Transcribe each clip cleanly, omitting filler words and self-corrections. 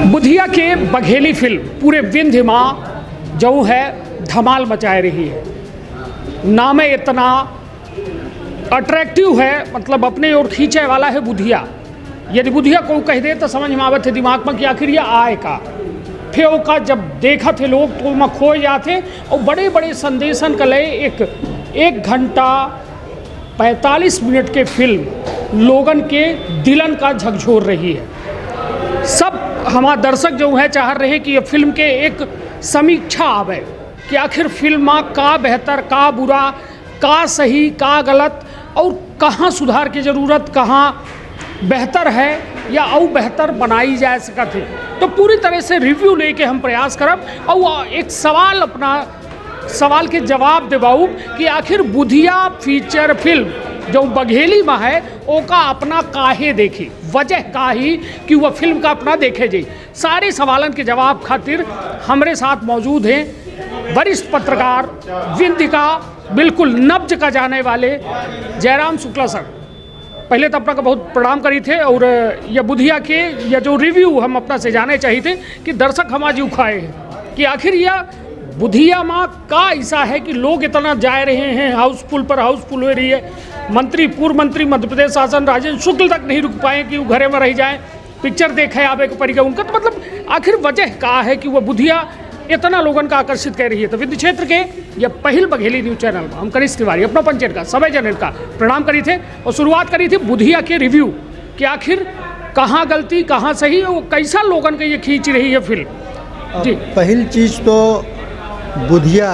बुधिया के बघेली फिल्म पूरे विंध्य माँ जो है धमाल मचाए रही है। नाम इतना अट्रैक्टिव है, मतलब अपने और खींचे वाला है बुधिया। यदि बुधिया को कह दे तो समझ में आवत है दिमाग में कि आखिर यह आए का फेव का। जब देखा थे लोग तो वहाँ खो जाते और बड़े बड़े संदेशन का लय एक घंटा 45 मिनट के फिल्म लोगन के दिलन का झकझोर रही है। सब हमारा दर्शक जो है चाह रहे हैं कि ये फिल्म के एक समीक्षा आवे कि आखिर फिल्म का बेहतर का बुरा का सही का गलत और कहाँ सुधार की ज़रूरत कहाँ बेहतर है या और बेहतर बनाई जा सकत है। तो पूरी तरह से रिव्यू लेके हम प्रयास करब और एक सवाल के जवाब देवाऊ कि आखिर बुधिया फीचर फिल्म जो बघेली में है ओका अपना काहे देखी, वजह का ही कि वह फिल्म का अपना देखे जी। सारे सवालन के जवाब खातिर हमारे साथ मौजूद हैं वरिष्ठ पत्रकार विंध्य का बिल्कुल नब्ज का जाने वाले जयराम शुक्ला सर। पहले तो अपना का बहुत प्रणाम करी थे और यह बुधिया के या जो रिव्यू हम अपना से जाने चाहिए थे कि दर्शक हम आज उखाए हैं कि आखिर यह बुधिया माँ का ऐसा है कि लोग इतना जा रहे हैं, हाउसफुल पर हाउसफुल हो रही है। मंत्री पूर्व मंत्री मध्य प्रदेश शासन राजेंद्र शुक्ल तक नहीं रुक पाए कि वो घरे में रह जाएं, पिक्चर देखे आवे के परिका उनका। तो मतलब आखिर वजह का है कि वह बुधिया इतना लोगन का आकर्षित कर रही है। तो विंध्य क्षेत्र के यह पहल बघेली न्यूज चैनल में हम कनिष्ठ तिवारी अपना पंचायत का सभी जन का प्रणाम करी थे और शुरुआत करी थी बुधिया के रिव्यू कि आखिर कहाँ गलती कहाँ सही और कैसा लोगन का ये खींच रही है फिल्म जी। पहली चीज़ तो बुधिया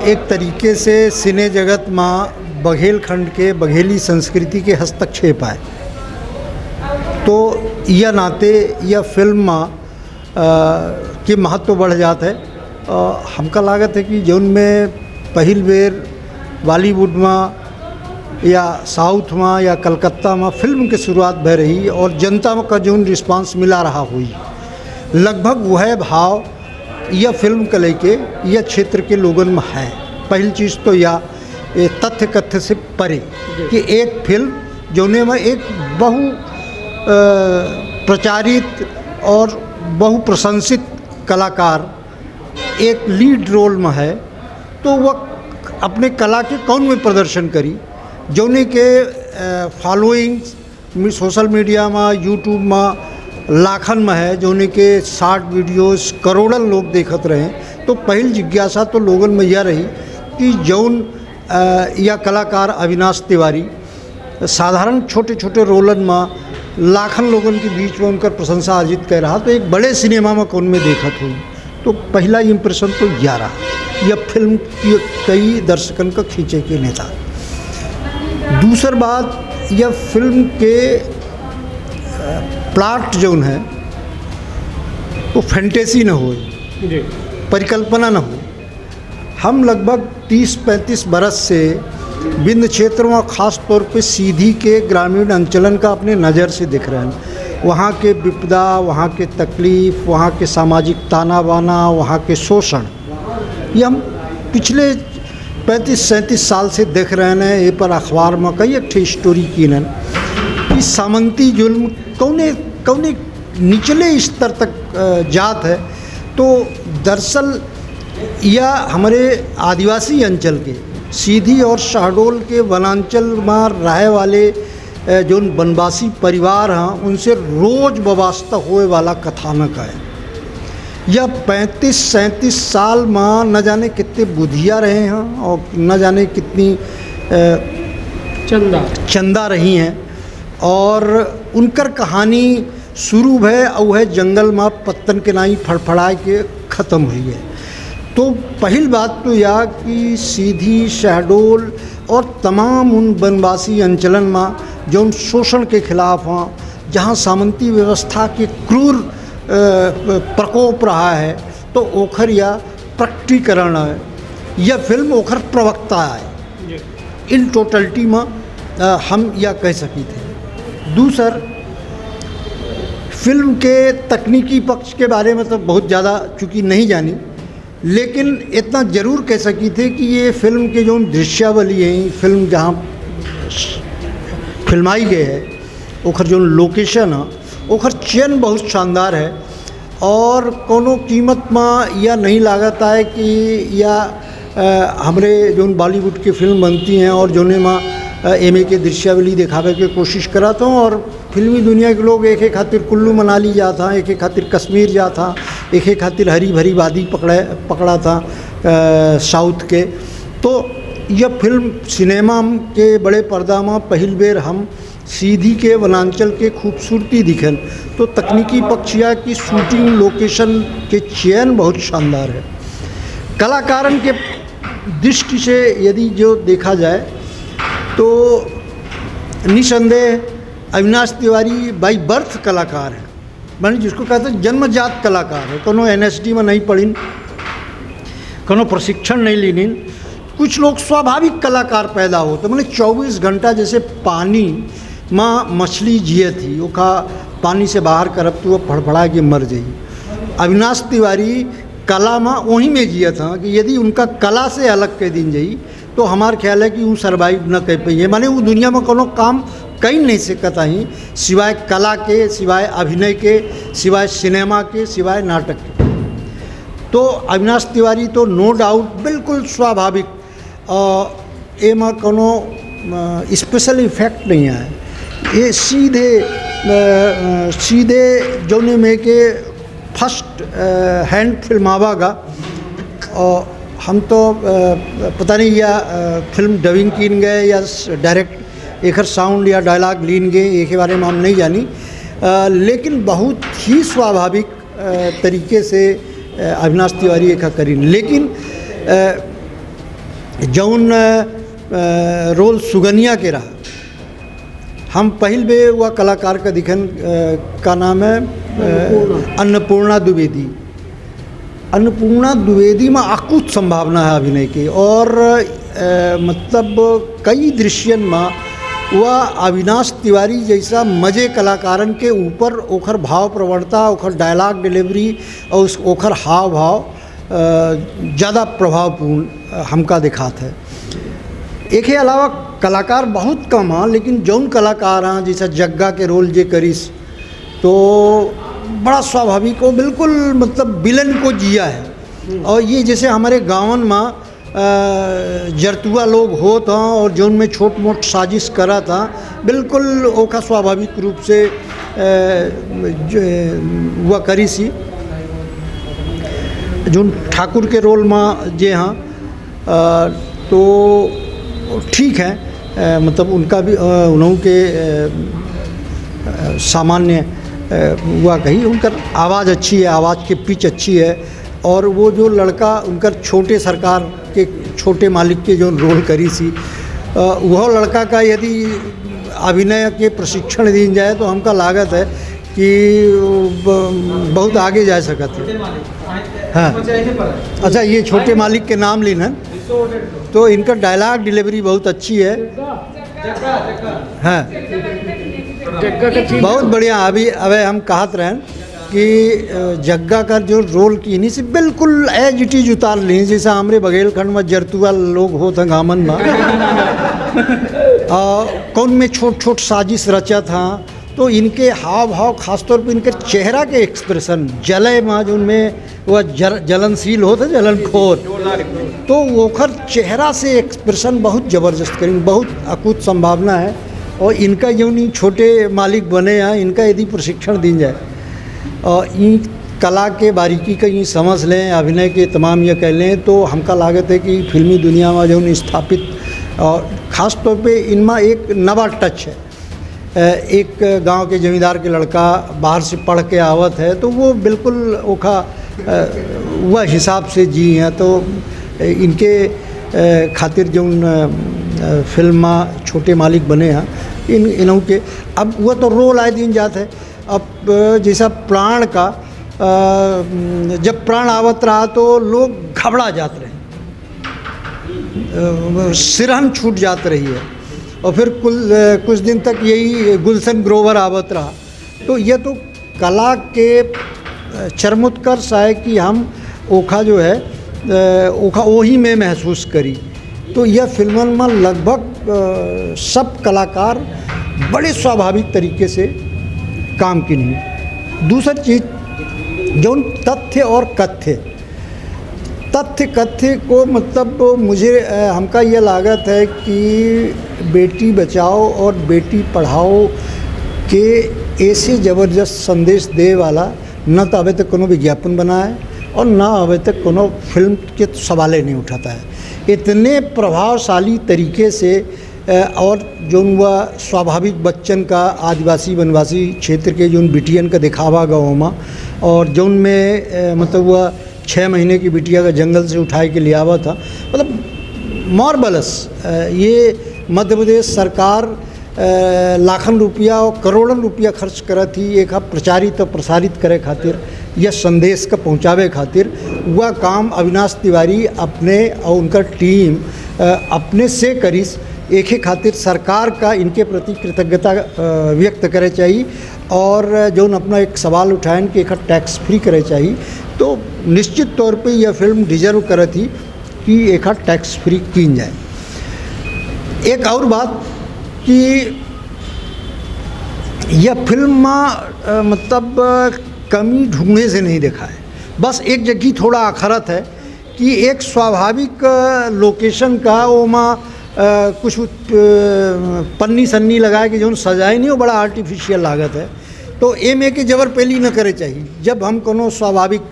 एक तरीके से सिने जगत में बघेलखंड के बघेली संस्कृति के हस्तक्षेप है। तो यह नाते यह फिल्म के महत्व बढ़ जाता है। हमका लागत है कि जौन में पहिल बेर बॉलीवुड में या साउथ में या कलकत्ता में फिल्म के शुरुआत भय रही और जनता का जौन रिस्पांस मिला रहा हुई लगभग वह भाव यह फिल्म को लेके यह क्षेत्र के लोगों में है। पहली चीज़ तो यह तथ्य कथ्य से परे कि एक फिल्म जोने में एक बहु प्रचारित और बहु प्रशंसित कलाकार एक लीड रोल में है तो वह अपने कला के कौन में प्रदर्शन करी जोने के फॉलोइंग सोशल मीडिया में यूट्यूब में लाखन में है, जोने के शॉर्ट वीडियोस करोड़न लोग देखत रहे। तो पहली जिज्ञासा तो लोगन में यह रही कि जौन यह कलाकार अविनाश तिवारी साधारण छोटे छोटे रोलन में लाखन लोगन के बीच में उनका प्रशंसा अर्जित कर रहा तो एक बड़े सिनेमा में कौन में देखत हुई। तो पहला इम्प्रेशन तो यह रहा, यह फिल्म की कई दर्शकन का खींचे के नेता। दूसरी बात यह फिल्म के प्लाट जोन है वो फैंटेसी न हो, परिकल्पना न हो। हम लगभग 30-35 बरस से विंध्य क्षेत्र में ख़ास तौर पे सीधी के ग्रामीण अंचलन का अपने नज़र से दिख रहे हैं। वहाँ के विपदा, वहाँ के तकलीफ़, वहाँ के सामाजिक ताना बाना, वहाँ के शोषण, ये हम पिछले 35-37 साल से देख रहे हैं। ये पर अखबार में कई एक स्टोरी की न कि सामंती जुल्म कौने निचले स्तर तक जात है। तो दरअसल यह हमारे आदिवासी अंचल के सीधी और शहडोल के वनांचल में रहे वाले जो वनवासी परिवार हैं उनसे रोज़ वाबस्ता होए वाला कथानक है। यह 35-37 साल में न जाने कितने बुधिया रहे हैं और न जाने कितनी चंदा रही हैं और उनकर कहानी शुरू है और वह जंगल में पत्तन के नाई फड़फड़ाए के ख़त्म हुई है। तो पहली बात तो यह कि सीधी शहडोल और तमाम उन वनवासी अंचलन में जो शोषण के खिलाफ हैं, जहाँ सामंती व्यवस्था के क्रूर प्रकोप रहा है, तो ओखर यह प्रकटीकरण है। यह फिल्म ओखर प्रवक्ता है। इन टोटलिटी में हम यह कह सकी थे। दूसर फिल्म के तकनीकी पक्ष के बारे में तो बहुत ज़्यादा चूँकि नहीं जानी, लेकिन इतना ज़रूर कह सकी थे कि ये फिल्म के जो दृश्यावली है, फिल्म जहाँ फिल्माई गई है, ओखर जो लोकेशन है ओखर चयन बहुत शानदार है और कोनो कीमत में यह नहीं लागत है कि या हमरे जोन बॉलीवुड की फिल्म बनती हैं और जोने में एमे के दृश्यावली दिखावे के कोशिश करत हूँ और फिल्मी दुनिया के लोग एक खातिर कुल्लू मनाली जाता, एक खातिर कश्मीर जाता, एक खातिर हरी भरी वादी पकड़ा था साउथ के। तो यह फिल्म सिनेमा के बड़े पर्दा में पहल बेर हम सीधी के वनांचल के खूबसूरती दिखन। तो तकनीकी पक्षिया की शूटिंग लोकेशन के चयन बहुत शानदार है। कलाकारन के दृष्टि से यदि जो देखा जाए तो निसंदेह अविनाश तिवारी बाई बर्थ कलाकार है, मानी जिसको कहते हैं जन्मजात कलाकार है। कोनो NSD में नहीं पढ़िन, कोनो प्रशिक्षण नहीं लीनिन। कुछ लोग स्वाभाविक कलाकार पैदा होते, मैंने 24 घंटा जैसे पानी में मछली जिए थी, ओका पानी से बाहर करब तो वो फड़फड़ा के मर जाई। अविनाश तिवारी कला में वहीं में जिया था कि यदि उनका कला से अलग के दिन जाई तो हमार ख्याल है कि वो सर्वाइव न कर पाइए, माने वो दुनिया में कोनो काम कहीं नहीं सकता ही सिवाय कला के, सिवाय अभिनय के, सिवाय सिनेमा के, सिवाय नाटक के। तो अविनाश तिवारी तो नो डाउट बिल्कुल स्वाभाविक, एमा कोनो स्पेशल इफेक्ट नहीं है, ये सीधे जौने में के फर्स्ट हैंड फिल्मावागा। और हम तो पता नहीं या फिल्म डबिंग कीन गए या डायरेक्ट एकर साउंड या डायलॉग लीन गए, एक के बारे में हम नहीं जानी, लेकिन बहुत ही स्वाभाविक तरीके से अविनाश तिवारी एक करीन। लेकिन जौन रोल सुगनिया के रहा, हम पहल बे हुआ कलाकार का दिखन का नाम है अन्नपूर्णा द्विवेदी। अन्नपूर्णा द्विवेदी में अकुत संभावना है अभिनय की, और मतलब कई दृश्यन में वह अविनाश तिवारी जैसा मजे कलाकारन के ऊपर ओखर भाव प्रवणता, ओखर डायलॉग डिलीवरी और ओखर हाव भाव ज़्यादा प्रभावपूर्ण हमका दिखात है। एक के अलावा कलाकार बहुत कम हाँ, लेकिन जौन कलाकार हाँ जैसा जग्गा के रोल जे करीस तो बड़ा स्वाभाविक हो, बिल्कुल मतलब विलन को जिया है। और ये जैसे हमारे गाँवन में जरतुआ लोग होत हाँ और जौन में छोट मोट साजिश करा था, बिल्कुल ओका स्वाभाविक रूप से वह करी सी। जौन ठाकुर के रोल में जे हाँ तो ठीक है, मतलब उनका भी उन्हों के सामान्य हुआ कही, उनका आवाज़ अच्छी है, आवाज़ की पिच अच्छी है। और वो जो लड़का उनका छोटे सरकार के छोटे मालिक के जो रोल करी सी, वह लड़का का यदि अभिनय के प्रशिक्षण दी जाए तो हमका लागत है कि बहुत आगे जा सकते हैं। हाँ अच्छा, ये छोटे मालिक के नाम लीन है तो इनका डायलॉग डिलीवरी बहुत अच्छी है। हाँ बहुत बढ़िया। अभी हम कहत रहें कि जग्गा का जो रोल की नहीं से बिल्कुल एज इट इज उतार ली, जैसा हमारे बघेलखंड में जरतुआ लोग होते गामन में कौन में छोट छोट साजिश रचा था। तो इनके हाव भाव खासतौर पर इनके चेहरा के एक्सप्रेशन जलय में जो उनमें वह जलनशील होता, जलनखोर, तो ओखर चेहरा से एक्सप्रेशन बहुत ज़बरदस्त करें, बहुत अकूत संभावना है। और इनका जो नहीं छोटे मालिक बने हैं, इनका यदि प्रशिक्षण दी जाए और इन कला के बारीकी का ये समझ लें, अभिनय के तमाम ये कह लें, तो हमका लागत है कि फिल्मी दुनिया में जो स्थापित और ख़ास तौर पे इनमें एक नवा टच है। एक गांव के जमींदार के लड़का बाहर से पढ़ के आवत है तो वो बिल्कुल ओखा वह हिसाब से जी हैं। तो इनके खातिर जो फिल्म में छोटे मालिक बने हैं इन्हों के अब वह तो रोल आए दिन जात है। अब जैसा प्राण का जब प्राण आवत रहा तो लोग घबरा जाते रहे, सिरहन छूट जात रही है। और फिर कुछ दिन तक यही गुलशन ग्रोवर आवत रहा। तो यह तो कला के चरमोत्कर्ष है कि हम ओखा जो है ओखा वही में महसूस करी। तो यह फिल्मन में लगभग सब कलाकार बड़े स्वाभाविक तरीके से काम की नहीं। दूसरी चीज़ जौन तथ्य और कथ्य को मतलब मुझे हमका ये लागत है कि बेटी बचाओ और बेटी पढ़ाओ के ऐसे ज़बरदस्त संदेश दे वाला न तो अभी तक कोनो विज्ञापन बना है और न अभी तक कोनो फिल्म के सवाले नहीं उठाता है। इतने प्रभावशाली तरीके से और जो वह स्वाभाविक बच्चन का आदिवासी वनवासी क्षेत्र के जो बिटियन का दिखावा गाँव में, और जो में मतलब वह 6 महीने की बिटिया का जंगल से उठाए के ले आवा था, मतलब मार्बलस। ये मध्य प्रदेश सरकार लाखन रुपया और करोड़न रुपया खर्च करा थी एक प्रचारित और प्रसारित करे खातिर, यह संदेश का पहुँचावे खातिर। वह काम अविनाश तिवारी अपने और उनका टीम अपने से करीस। एक ही खातिर सरकार का इनके प्रति कृतज्ञता व्यक्त करे चाहिए, और जो अपना एक सवाल उठाएं कि एक टैक्स फ्री करे चाहिए, तो निश्चित तौर पे यह फिल्म डिजर्व करे थी कि एक टैक्स फ्री की जाए। एक और बात कि यह फिल्म मतलब कमी ढूंढने से नहीं देखा है, बस एक जगह थोड़ा अखरत है कि एक स्वाभाविक लोकेशन का ओमा कुछ पन्नी सन्नी लगा के जो सजाए नहीं, वो बड़ा आर्टिफिशियल लागत है। तो ए में के जबर पेली न करे चाहिए। जब हम कोनो स्वाभाविक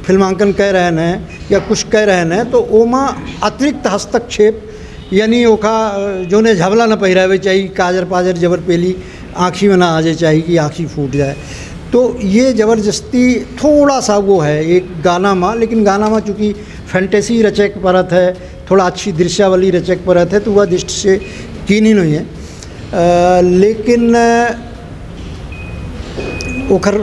फिल्मांकन कह रहे हैं या कुछ कह रहे हैं, तो ओमा अतिरिक्त हस्तक्षेप यानी ओका जो ने झबला न पहिरावे चाहिए, काजर पाजर जबर पेली आँखी में ना आ जाए चाहिए कि आँखी फूट जाए। तो ये ज़बरदस्ती थोड़ा सा वो है एक गाना में, लेकिन गाना में चूँकि फैंटेसी रचक परत है, थोड़ा अच्छी दृश्यावली रचक परत है, तो वह दृष्टि से कीनी नहीं है। लेकिन ओखर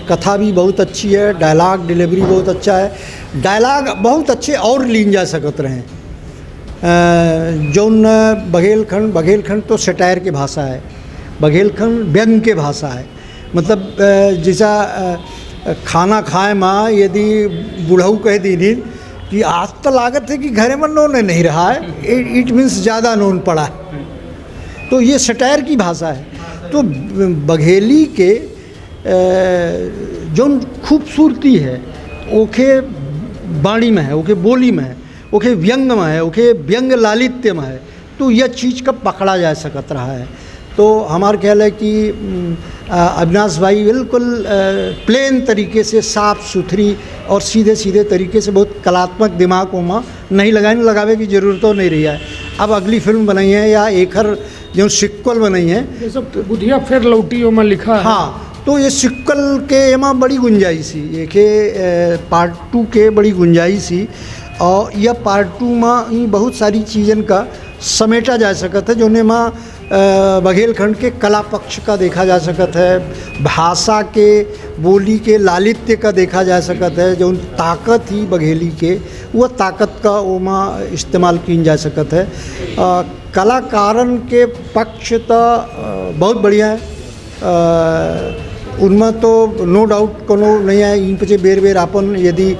कथा भी बहुत अच्छी है, डायलॉग डिलीवरी बहुत अच्छा है। डायलॉग बहुत अच्छे और लीन जा सकत रहे। जौन बघेलखंड तो सटायर के भाषा है, बघेलखंड व्यंग के भाषा है। मतलब जैसा खाना खाए माँ यदि बूढ़ऊ कह दी कि आज तो लागत है कि घरे में नोन नहीं रहा है, इट मीन्स ज़्यादा नोन पड़ा है, तो ये सटायर की भाषा है। तो बघेली के जो खूबसूरती है ओके बाणी में है, ओके बोली में है, ओके व्यंग में है, ओके व्यंग लालित्य में है, तो यह चीज़ का पकड़ा जा सकत रहा है। तो हमारा ख्याल है कि अविनाश भाई बिल्कुल प्लेन तरीके से साफ़ सुथरी और सीधे सीधे तरीके से बहुत कलात्मक दिमाग को माँ नहीं लगावे की ज़रूरत तो नहीं रही है। अब अगली फिल्म बनाई है या एकर जो सिक्वल बनाई है, जैसे बुधिया फिर लौटियों में लिखा है। हाँ, तो ये सिक्वल के एमा बड़ी गुंजाइश ही, एक पार्ट 2 के बड़ी गुंजाइश ही, और यह पार्ट 2 में बहुत सारी चीज़न का समेटा जा सकता है। जो ने माँ बघेलखंड के कला पक्ष का देखा जा सकता है, भाषा के बोली के लालित्य का देखा जा सकता है, जो ताकत ही बघेली के वह ताकत का ओमा इस्तेमाल की जा सकता है। कलाकारन के पक्ष तो बहुत बढ़िया है, उनमें तो नो डाउट कोनो नहीं है। इन पे बेर अपन यदि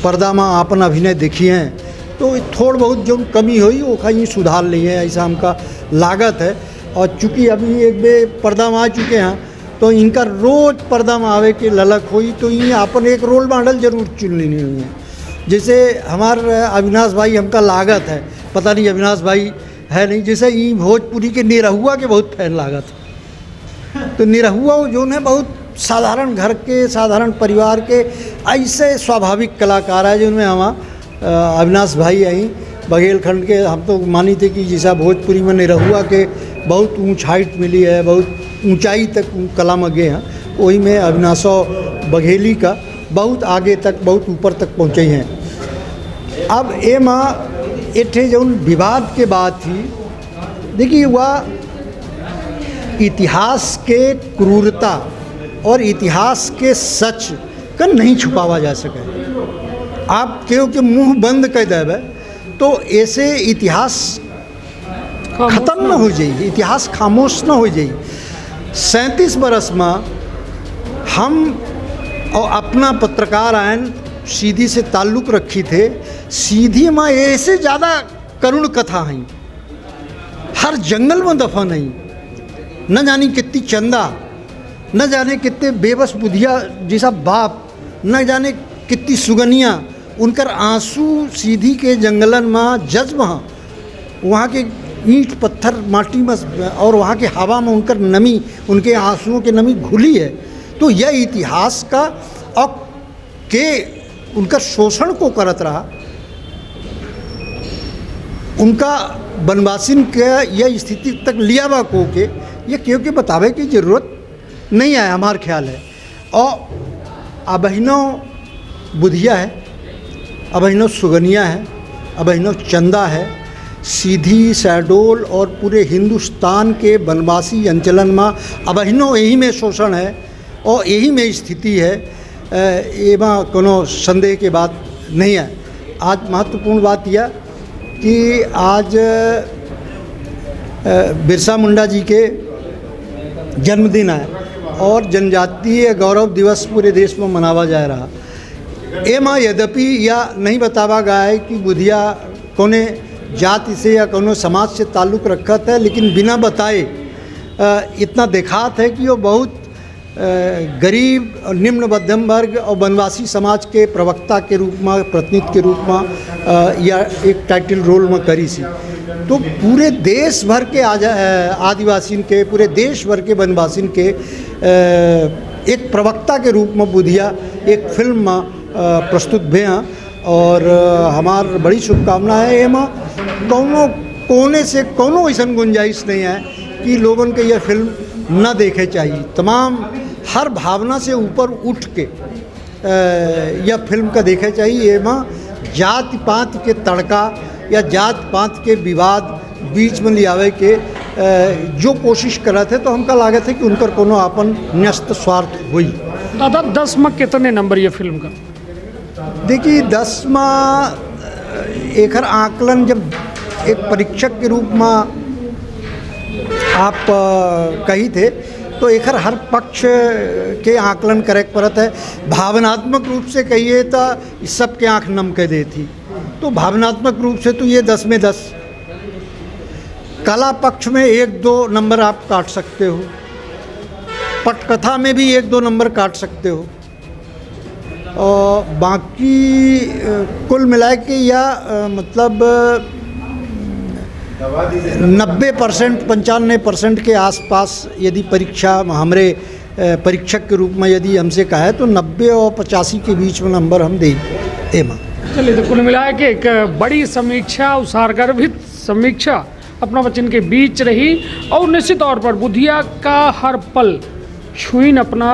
पर्दा में अपन अभिनय देखी हैं तो थोड़ बहुत जो कमी हुई वो कहीं सुधार ली है, ऐसा हमका लागत है। और चूँकि अभी एक बे पर्दा में आ चुके हैं, तो इनका रोज़ पर्दा में आवे के ललक हुई, तो ये अपन एक रोल मॉडल जरूर चुन लेनी हुई है। जैसे हमारे अविनाश भाई हमका लागत है, पता नहीं अविनाश भाई है नहीं, जैसे ये भोजपुरी के निरहुआ के बहुत फैन लागत है। तो निरहुआ जो है बहुत साधारण घर के साधारण परिवार के ऐसे स्वाभाविक कलाकार है, जिनमें हम अविनाश भाई आई बघेलखंड के। हम तो मानी थे कि जैसा भोजपुरी में निरहुआ के बहुत ऊंच हाइट मिली है, बहुत ऊंचाई तक कला में गए हैं, वही में अविनाशो बघेली का बहुत आगे तक बहुत ऊपर तक पहुँचे हैं। अब ए माँ एठे जो विवाद के बाद थी, देखिए वह इतिहास के क्रूरता और इतिहास के सच का नहीं छुपावा जा सके। आप क्योंकि मुंह बंद कर देवे तो ऐसे इतिहास खत्म न हो जाएगी, इतिहास खामोश न हो जाएगी। 37 बरस में हम और अपना पत्रकार आयन सीधी से ताल्लुक़ रखी थे, सीधी में ऐसे ज़्यादा करुण कथा हैं, हर जंगल में दफन नहीं, न जानी कितनी चंदा न जाने कितने बेबस बुधिया जैसा बाप, न जाने कितनी सुगनियाँ, उनकर आंसू सीधी के जंगलन में जज्ब हाँ, वहाँ के ईंट पत्थर माटी में और वहाँ के हवा में उनकर नमी, उनके आंसुओं की नमी घुली है। तो यह इतिहास का और के उनका शोषण को करत रहा, उनका बनवासिन के यह स्थिति तक लिया बा को के ये क्योंकि बतावे की जरूरत नहीं है, हमार ख्याल है। और अबहिनो बुधिया है, अबहिनो सुगनिया है, अबहिनो चंदा है, सीधी शहडोल और पूरे हिंदुस्तान के बनवासी अंचलन में अबहिनो यही में शोषण है और यही में स्थिति है। एवं कोनो संदेह के बात नहीं है। आज महत्वपूर्ण बात यह कि आज बिरसा मुंडा जी के जन्मदिन है और जनजातीय गौरव दिवस पूरे देश में मनावा जा रहा। एमा यद्यपि यह नहीं बतावा गया है कि बुधिया कोने जाति से या कोनो समाज से ताल्लुक़ रखत है, लेकिन बिना बताए इतना देखात है कि वो बहुत गरीब और निम्न मध्यम वर्ग और वनवासी समाज के प्रवक्ता के रूप में, प्रतिनिधि के रूप में या एक टाइटल रोल में करी सी। तो पूरे देश भर के आदिवासियों के, पूरे देश भर के वनवासियों के एक प्रवक्ता के रूप में बुधिया एक फिल्म में प्रस्तुत भे हैं और हमार बड़ी शुभकामना है। एमा कौनो कोने से कोनो ऐसा गुंजाइश नहीं है कि लोगों के यह फिल्म न देखे चाहिए। तमाम हर भावना से ऊपर उठ के यह फिल्म का देखे चाहिए। एमा जाति पात के तड़का या जात पात के विवाद बीच में लियावे के जो कोशिश करत है, तो हमका लागत है कि उनकर कोनो अपन न्यस्त स्वार्थ हुई। दादा 10 में कितने नंबर ये फिल्म का? देखिए 10 में एक आकलन जब एक परीक्षक के रूप में आप कही थे तो एक हर पक्ष के आकलन करे पड़त है। भावनात्मक रूप से कहिए तो सबके आँख नम कर देती, तो भावनात्मक रूप से तो ये 10 में 10। कला पक्ष में 1-2 नंबर आप काट सकते हो, पटकथा में भी 1-2 नंबर काट सकते हो, और बाकी कुल मिला के या मतलब 90% 95% के आसपास यदि परीक्षा हमारे परीक्षक के रूप में यदि हमसे कहा है तो 90 और 85 के बीच में नंबर हम दें। एमा चलिए, तो कुल मिला के एक बड़ी समीक्षा, उसारगर्भित समीक्षा अपना वचन के बीच रही और निश्चित तौर पर बुधिया का हर पल छुईन अपना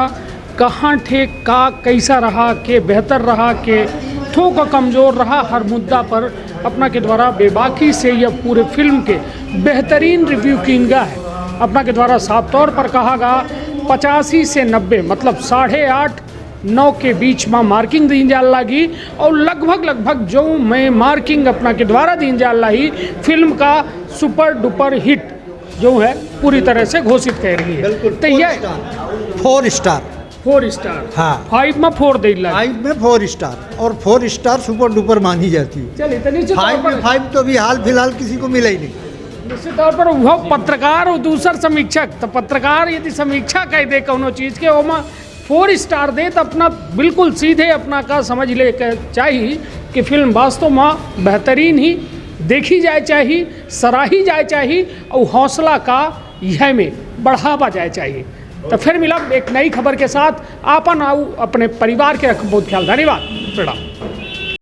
कहाँ ठे का कैसा रहा, के बेहतर रहा, के थोक कमज़ोर रहा, हर मुद्दा पर अपना के द्वारा बेबाकी से यह पूरे फिल्म के बेहतरीन रिव्यू कीनगा है। अपना के द्वारा साफ तौर पर कहा गया 85 से 90 मतलब 8.5-9 के बीच में मार्किंग दी जा लगी और लगभग जो मैं मार्किंग अपना के द्वारा दी जा रही फिल्म का सुपर डुपर हिट जो है पूरी तरह से घोषित कर रही है। तो यह 4 स्टार 4 स्टार, हाँ 5 में 4 दे ला, 5 में 4 स्टार और 4 स्टार सुपर डुपर मानी जाती है। चलिए, तो निश्चित 5 में 5 तो अभी हाल फिलहाल किसी को मिला ही नहीं। निश्चित तौर पर वह पत्रकार और दूसर समीक्षक, तो पत्रकार यदि समीक्षा कह दे कोनो चीज़ के ओमा 4 स्टार दे तो अपना बिल्कुल सीधे अपना का समझ ले के चाहिए कि फिल्म वास्तव में बेहतरीन ही देखी जाए चाहिए, सराही जाए चाहिए और हौसला का यह में बढ़ावा जाए चाहिए। तो फिर मिला एक नई खबर के साथ, आपन आऊ अपने परिवार के रख बहुत ख्याल। धन्यवाद, प्रणाम।